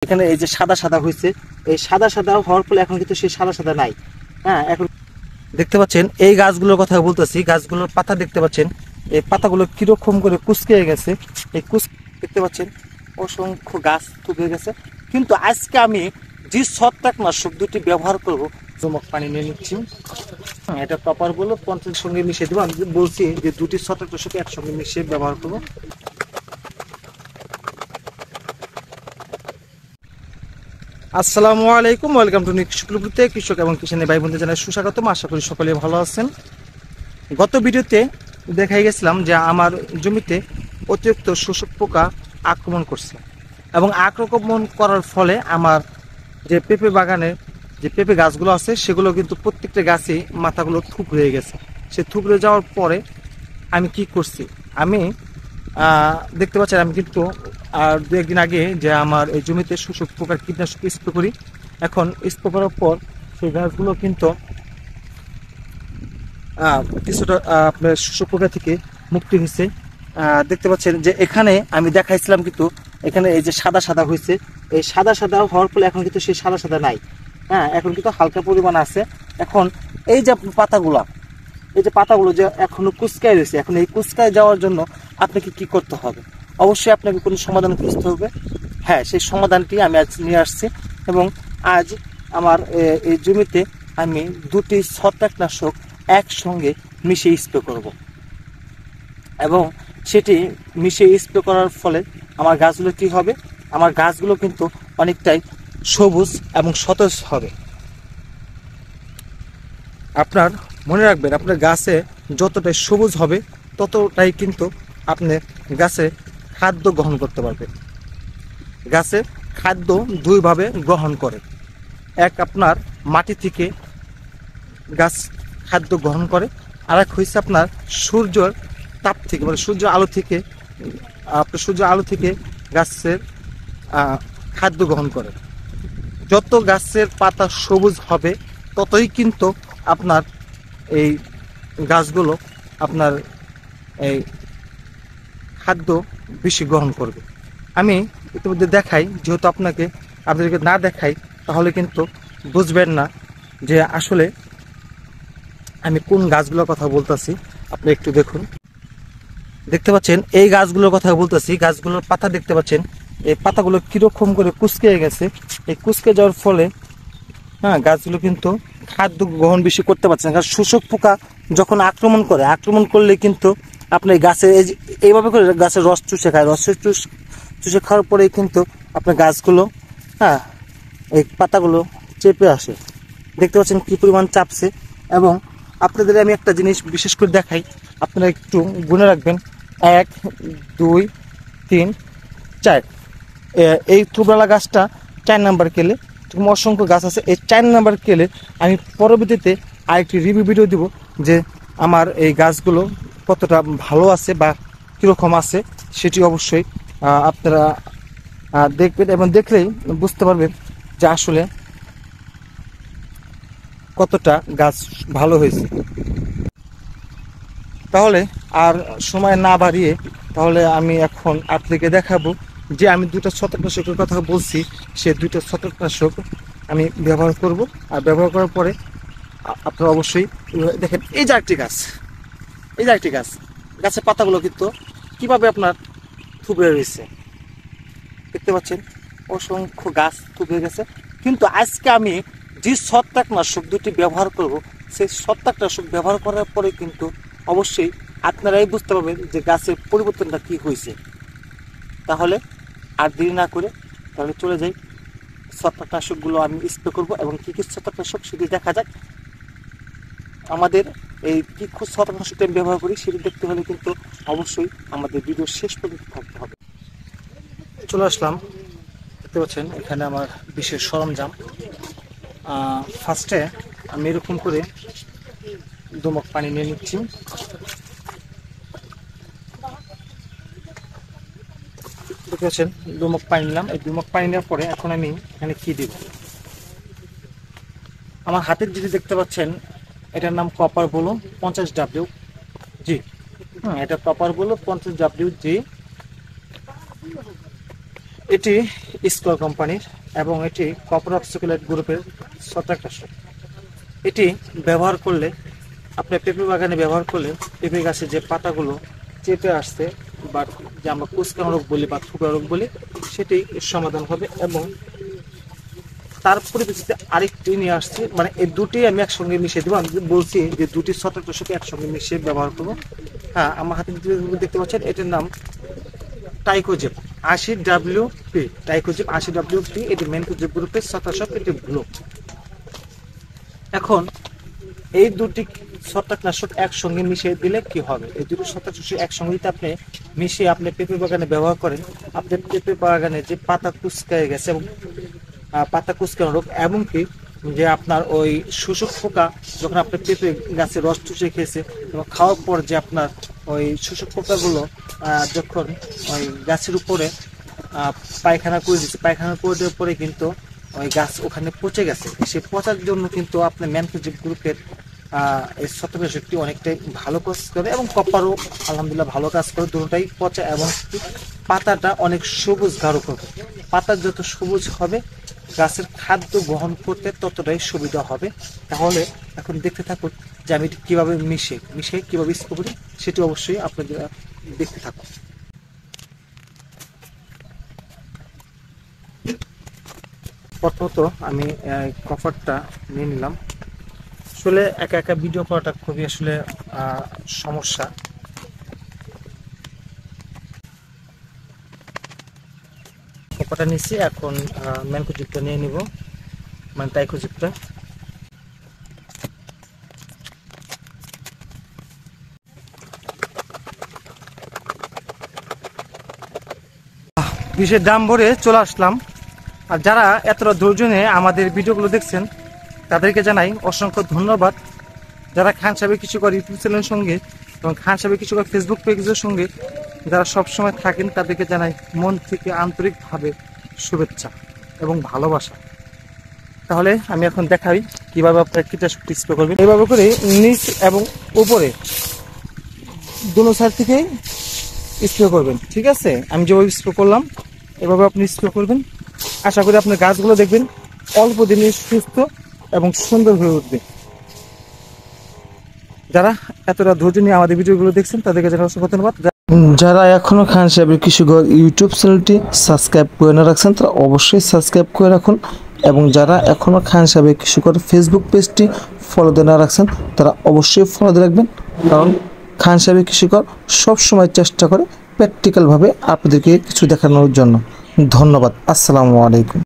এখানে এই যে সাদা সাদা হয়েছে, এই সাদা সাদা হওয়ার ফলে এখন কিন্তু সেই সাদা সাদা নাই। হ্যাঁ, এখন দেখতে পাচ্ছেন এই গাছগুলোর কথা বলতেছি, গাছগুলোর পাতা দেখতে পাচ্ছেন, এই পাতাগুলো কিরকম করে কুচকে গেছে। এই দেখতে পাচ্ছেন অসংখ্য গাছ তুলে গেছে। কিন্তু আজকে আমি যে ছত্রাকনাশক দুটি ব্যবহার করব, চমক পানি নিয়ে নিচ্ছি। এটা প্রপার বলে 50 সঙ্গে মিশিয়ে দেবো। আমি বলছি যে দুটি ছত্রাকনাশক একসঙ্গে মিশিয়ে ব্যবহার করবো। আসসালামু আলাইকুম, ওয়েলকাম টু নিকশুক্লপুরতে কৃষক এবং কিষানি ভাই বোনদের জানাই সুস্বাগতম। আশা করি সকলে ভালো আছেন। গত ভিডিওতে দেখাই গেছিলাম যে আমার জমিতে অতিরিক্ত শোষক পোকা আক্রমণ করছে এবং আক্রমণ করার ফলে আমার যে পেঁপে বাগানে যে পেঁপে গাছগুলো আছে সেগুলো কিন্তু প্রত্যেকটা গাছে মাথাগুলো থুবড়ে গেছে। সে থুবড়ে যাওয়ার পরে আমি কি করছি, আমি দেখতে পাচ্ছেন আমি কিন্তু আর দু একদিন আগে যে আমার এই জমিতে শোষক পোকার কীটনাশক স্প্রে করি। এখন স্প্রে করার পর সেই গাছগুলো কিন্তু কিছুটা আপনার শোষক পোকা থেকে মুক্তি হয়েছে। দেখতে পাচ্ছেন যে এখানে আমি দেখাইছিলাম কিন্তু এখানে এই যে সাদা সাদা হয়েছে, এই সাদা সাদা হওয়ার ফলে এখন কিন্তু সেই সাদা সাদা নাই। হ্যাঁ, এখন কিন্তু হালকা পরিমাণ আছে। এখন এই যে পাতাগুলা, এই যে পাতাগুলো যে এখনো কুচকায় রয়েছে, এখন এই কুচকায় যাওয়ার জন্য আপনাকে কি করতে হবে? অবশ্যই আপনাকে কোনো সমাধান খুঁজতে হবে। হ্যাঁ, সেই সমাধানটি আমি আজ নিয়ে আসছি এবং আজ আমার এই জমিতে আমি দুটি ছত্রাকনাশক একসঙ্গে মিশিয়ে স্প্রে করব এবং সেটি মিশিয়ে স্প্রে করার ফলে আমার গাছগুলো কি হবে? আমার গাছগুলো কিন্তু অনেকটাই সবুজ এবং সতেজ হবে। আপনার মনে রাখবেন, আপনার গাছে যতটাই সবুজ হবে ততটাই কিন্তু আপনি গাছে খাদ্য গ্রহণ করতে পারবেন। গাছে খাদ্য দুইভাবে গ্রহণ করে, এক আপনার মাটি থেকে গাছ খাদ্য গ্রহণ করে, আর এক হচ্ছে আপনার সূর্যের তাপ থেকে, মানে সূর্য আলো থেকে, আপনার সূর্য আলো থেকে গাছের খাদ্য গ্রহণ করে। যত গাছের পাতা সবুজ হবে ততই কিন্তু আপনার এই গাছগুলো আপনার এই খাদ্য বেশি গ্রহণ করবে। আমি ইতিমধ্যে দেখাই, যেহেতু আপনাদেরকে না দেখাই তাহলে কিন্তু বুঝবেন না যে আসলে আমি কোন গাছগুলোর কথা বলতেছি। আপনি একটু দেখুন, দেখতে পাচ্ছেন এই গাছগুলোর কথা বলতেছি। গাছগুলোর পাতা দেখতে পাচ্ছেন, এই পাতাগুলো কিরকম করে কুচকে গেছে। এই কুচকে যাওয়ার ফলে গাছগুলো কিন্তু খাদ্য গ্রহণ বেশি করতে পারছে না। কারণ শোষক পোকা যখন আক্রমণ করলে কিন্তু আপনার গাছে এইভাবে করে গাছের রস চুষে খায়। চুষে খাওয়ার পরেই কিন্তু আপনার গাছগুলো এই পাতাগুলো চেপে আসে। দেখতে পাচ্ছেন কি পরিমাণ চাপছে। এবং আপনাদের আমি একটা জিনিস বিশেষ করে দেখাই, আপনারা একটু গুনে রাখবেন, 1 2 3 4, এই থুবড়ালা গাছটা 4 নাম্বার কেলে। অসংখ্য গাছ আছে, এই 4 নাম্বার কেলে আমি পরবর্তীতে আরেকটি রিভিউ ভিডিও দিব যে আমার এই গাছগুলো কতটা ভালো আছে বা কীরকম আছে, সেটি অবশ্যই আপনারা দেখবেন এবং দেখলেই বুঝতে পারবেন যে আসলে কতটা গাছ ভালো হয়েছে। তাহলে আর সময় না বাড়িয়ে তাহলে আমি এখন আপনাকে দেখাবো যে আমি দুটো ছত্রাকনাশকের কথা বলছি, সে দুটো ছত্রাকনাশক আমি ব্যবহার করব। আর ব্যবহার করার পরে আপনারা অবশ্যই দেখেন, এই যে একটি গাছ, গাছের পাতাগুলো কিন্তু কিভাবে আপনার থুবড়ে রয়েছে। দেখতে পাচ্ছেন অসংখ্য গাছ থুবড়ে গেছে। কিন্তু আজকে আমি যে ছত্রাকনাশক দুটি ব্যবহার করব, সেই ছত্রাকনাশক ব্যবহার করার পরে কিন্তু অবশ্যই আপনারাই বুঝতে পারবেন যে গাছের পরিবর্তনটা কি হয়েছে। তাহলে আর দেরি না করে তাহলে চলে যাই, ছত্রাকনাশকগুলো আমি স্প্রে করব এবং কী কী ছত্রাকনাশক সেটি দেখা যাক। আমাদের এই কী ছত্রাকনাশকটা আমি ব্যবহার করি সেটি দেখতে হলে কিন্তু অবশ্যই আমাদের ভিডিও শেষ পর্যন্ত থাকতে হবে। চলে আসলাম, দেখতে পাচ্ছেন এখানে আমার বিশেষ সরঞ্জাম। ফার্স্টে আমি এরকম করে দুমক পানি নিয়ে নিচ্ছি। দেখতে পাচ্ছেন দুমক পানি নিলাম। এই দুমক পানি নেওয়ার পরে এখন আমি এখানে কি দিব, আমার হাতের যেটি দেখতে পাচ্ছেন এটার নাম কপার বলো 50W জি। এটা কপার বলো 50W জি। এটি স্কোয়ার কোম্পানির এবং এটি কপার অক্সিকুলেট গ্রুপের ছত্রাকনাশক। এটি ব্যবহার করলে আপনার পেঁপে বাগানে ব্যবহার করলে পেঁপে গাছে যে পাতাগুলো চেপে আসছে বা যে আমরা কুচকানো রোগ বলি বা থুকা রোগ বলি সেটি সমাধান হবে। এবং তার পরিপ্রেক্ষিতে আরেকটি নিয়ে আসছি, মানে এই দুটি আমি একসঙ্গে মিশিয়ে দেবো। আমি বলছি যে দুটি ছত্রাকনাশক একসঙ্গে মিশিয়ে ব্যবহার করবো। হ্যাঁ, আমার হাতে দেখতে পাচ্ছেন এটির নাম টাইকোজেব 80WP, টাইকোজেব 80WP। এটি ম্যানকোজেব গ্রুপের ছত্রাকনাশক, এটি ব্লু। এখন এই দুটি ছত্রাকনাশক একসঙ্গে মিশিয়ে দিলে কি হবে? এই দুটি ছত্রাকনাশক একসঙ্গে যদি আপনি মিশিয়ে আপনি পেঁপে বাগানে ব্যবহার করেন, আপনার পেঁপে বাগানে যে পাতা কুচকায় গেছে এবং পাতা কুচকানো রোগ, এমনকি যে আপনার ওই শোষক পোকা যখন আপনার পেঁপে গাছে রস চুষে খেয়েছে এবং খাওয়ার পর যে আপনার ওই শোষক পোকাগুলো যখন ওই গাছের উপরে পায়খানা করে দিচ্ছে, পায়খানা করে দেওয়ার পরে কিন্তু ওই গাছ ওখানে পচে গেছে। সেই পচার জন্য কিন্তু আপনার ম্যানকোজেব গ্রুপের এই ছত্রাকনাশকটি অনেকটাই ভালো কাজ করে এবং কপারও আলহামদুলিল্লাহ ভালো কাজ করে। দুটোটাই পচা এবং পাতাটা অনেক সবুজ গাঢ় করবে। পাতা যত সবুজ হবে গাছের খাদ্য গ্রহণ করতে ততটাই সুবিধা হবে। তাহলে এখন দেখতে থাকুন যে আমি কিভাবে মিশে কিভাবে স্প্রে করি, সেটি অবশ্যই আপনাদের দেখতে থাকুন। প্রথমত আমি কভারটা নিয়ে নিলাম। আসলে একা একা ভিডিও করাটা খুবই আসলে সমস্যা। কভারটা নিচ্ছি, এখন ম্যানকোজেবটা নিয়ে নিব, মানে টাইকোজেবটা। বিষের দাম ভরে চলে আসলাম। আর যারা এতটা ধৈর্য নিয়ে আমাদের ভিডিওগুলো দেখছেন তাদেরকে জানাই অসংখ্য ধন্যবাদ। যারা খান সাহেবের কৃষিকর ইউটিউব চ্যানেলের সঙ্গে এবং খান সাহেবের কৃষিকর ফেসবুক পেজের সঙ্গে যারা সবসময় থাকেন তাদেরকে জানাই মন থেকে আন্তরিকভাবে শুভেচ্ছা এবং ভালোবাসা। তাহলে আমি এখন দেখাই কিভাবে আপনার কীটনাশক স্প্রে করবেন। এইভাবে করে নিচ এবং উপরে দুনো সাইড থেকে স্প্রে করবেন, ঠিক আছে? আমি যেভাবে স্প্রে করলাম এভাবে আপনি স্প্রে করবেন। আশা করি আপনার গাছগুলো দেখবেন অল্প দিনে সুস্থ এবং সুন্দর হয়ে উঠবে। যারা এতটা ধৈর্য নিয়ে আমাদের ভিডিওগুলো দেখছেন তাদেরকে জানাই অসংখ্য ধন্যবাদ। যারা এখনো খান সাহেবের কৃষিঘর ইউটিউব চ্যানেলটি সাবস্ক্রাইব করে না রাখছেন তারা অবশ্যই সাবস্ক্রাইব করে রাখুন, এবং যারা এখনো খান সাহেবের কৃষিঘর ফেসবুক পেজটি ফলো দিয়ে না রাখছেন তারা অবশ্যই ফলো দিয়ে রাখবেন, কারণ খান সাহেবের কৃষিঘর সবসময় চেষ্টা করে প্র্যাকটিক্যালভাবে আপনাদেরকে কিছু দেখানোর জন্য। ধন্যবাদ। আসসালামু আলাইকুম।